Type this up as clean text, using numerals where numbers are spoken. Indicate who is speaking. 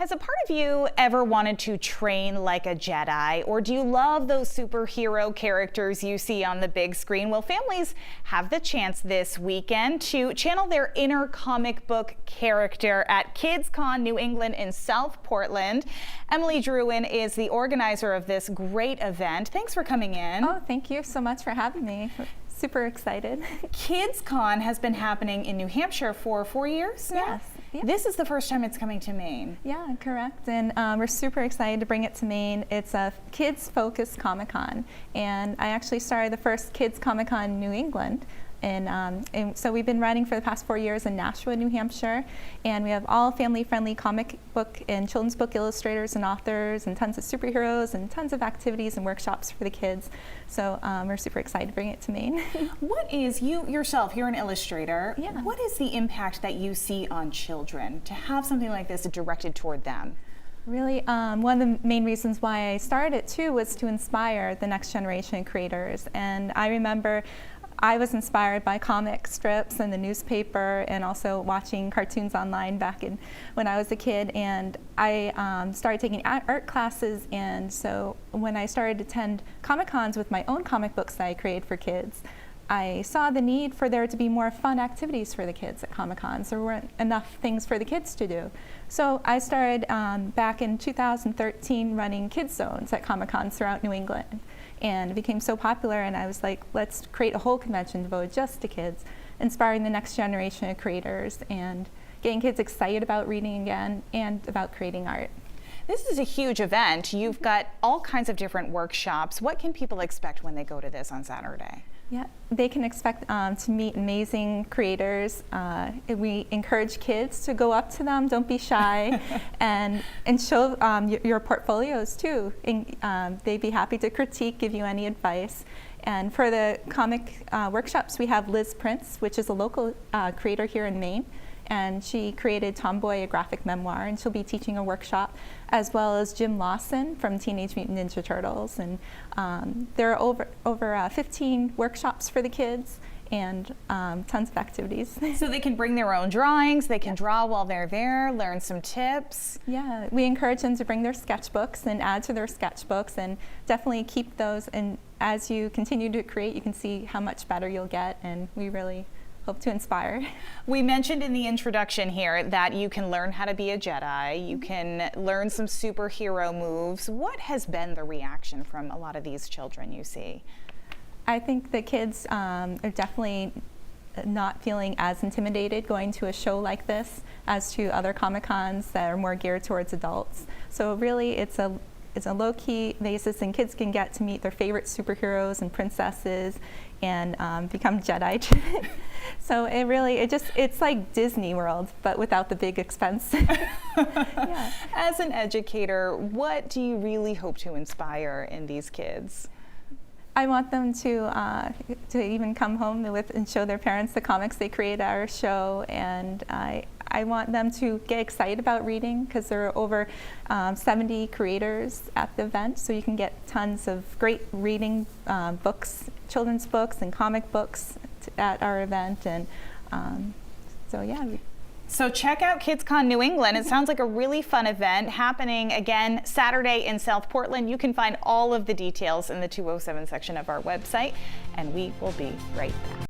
Speaker 1: Has a part of you ever wanted to train like a Jedi, or do you love those superhero characters you see on the big screen? Well, families have the chance this weekend to channel their inner comic book character at KidsCon New England in South Portland. Emily Druin is the organizer of this great event. Thanks for coming in.
Speaker 2: Oh, thank you so much for having me. Super excited.
Speaker 1: KidsCon has been happening in New Hampshire for 4 years now?
Speaker 2: Yes. Yeah.
Speaker 1: This is the first time it's coming to Maine.
Speaker 2: Yeah, correct. And we're super excited to bring it to Maine. It's a kids-focused Comic-Con. And I actually started the first Kids Comic-Con in New England. And so we've been running for the past 4 years in Nashua, New Hampshire, and we have all family-friendly comic book and children's book illustrators and authors and tons of superheroes and tons of activities and workshops for the kids. So we're super excited to bring it to Maine.
Speaker 1: What is, you yourself, you're an illustrator,
Speaker 2: Yeah.
Speaker 1: What is the impact that you see on children to have something like this directed toward them?
Speaker 2: Really, one of the main reasons why I started it too was to inspire the next generation of creators. And I remember I was inspired by comic strips and the newspaper, and also watching cartoons online back when I was a kid. And I started taking art classes, and so when I started to attend Comic-Cons with my own comic books that I created for kids, I saw the need for there to be more fun activities for the kids at Comic-Cons. There weren't enough things for the kids to do. So I started back in 2013 running kids zones at Comic-Cons throughout New England. And it became so popular, and I was like, let's create a whole convention devoted just to kids, inspiring the next generation of creators and getting kids excited about reading again and about creating art.
Speaker 1: This is a huge event. You've got all kinds of different workshops. What can people expect when they go to this on Saturday?
Speaker 2: Yeah, they can expect to meet amazing creators. We encourage kids to go up to them, don't be shy, and show your portfolios too. They'd be happy to critique, give you any advice. And for the comic workshops, we have Liz Prince, which is a local creator here in Maine. And she created Tomboy, a graphic memoir, and she'll be teaching a workshop, as well as Jim Lawson from Teenage Mutant Ninja Turtles. And there are over 15 workshops for the kids, and tons of activities.
Speaker 1: So they can bring their own drawings, they can draw while they're there, learn some tips.
Speaker 2: Yeah, we encourage them to bring their sketchbooks and add to their sketchbooks, and definitely keep those. And as you continue to create, you can see how much better you'll get, and we really hope to inspire.
Speaker 1: We mentioned in the introduction here that you can learn how to be a Jedi, you can learn some superhero moves. What has been the reaction from a lot of these children you see?
Speaker 2: I think the kids are definitely not feeling as intimidated going to a show like this as to other Comic-Cons that are more geared towards adults. So really it's a low-key basis, and kids can get to meet their favorite superheroes and princesses and become Jedi. So it's like Disney World, but without the big expense. Yeah.
Speaker 1: As an educator, what do you really hope to inspire in these kids?
Speaker 2: I want them to even come home and show their parents the comics they create at our show, and I want them to get excited about reading, because there are over 70 creators at the event, so you can get tons of great reading books, children's books and comic books at our event, and so yeah.
Speaker 1: So check out KidsCon New England. It sounds like a really fun event happening again Saturday in South Portland. You can find all of the details in the 207 section of our website, and we will be right back.